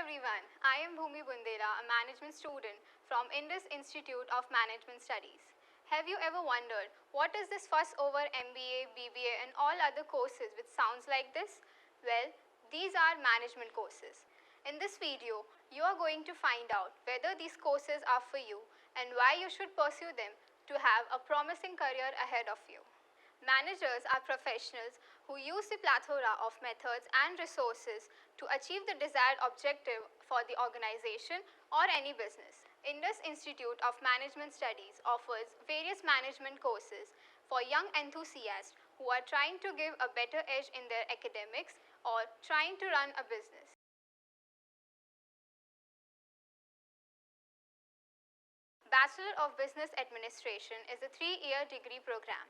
everyone, I am Bhumi Bundela, a management student from Indus Institute of Management Studies. Have you ever wondered what is this fuss over MBA, BBA and all other courses which sounds like this? Well, these are management courses. In this video, you are going to find out whether these courses are for you and why you should pursue them to have a promising career ahead of you. Managers are professionals who use the plethora of methods and resources to achieve the desired objective for the organization or any business. Indus Institute of Management Studies offers various management courses for young enthusiasts who are trying to give a better edge in their academics or trying to run a business. Bachelor of Business Administration is a 3-year degree program.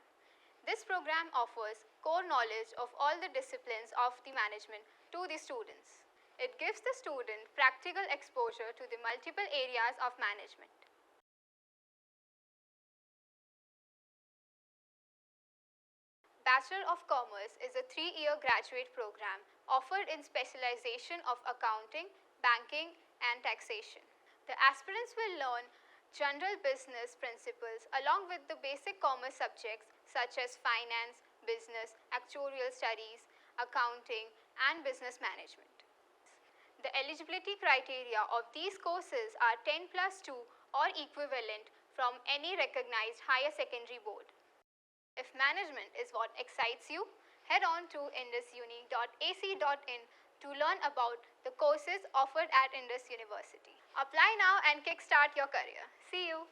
This program offers core knowledge of all the disciplines of the management to the students. It gives the student practical exposure to the multiple areas of management. Bachelor of Commerce is a 3-year graduate program offered in specialization of accounting, banking and taxation. The aspirants will learn general business principles along with the basic commerce subjects such as finance, business, actuarial studies, accounting and business management. The eligibility criteria of these courses are 10+2 or equivalent from any recognized higher secondary board. If management is what excites you, head on to indusuni.ac.in to learn about the courses offered at Indus University. Apply now and kickstart your career. See you!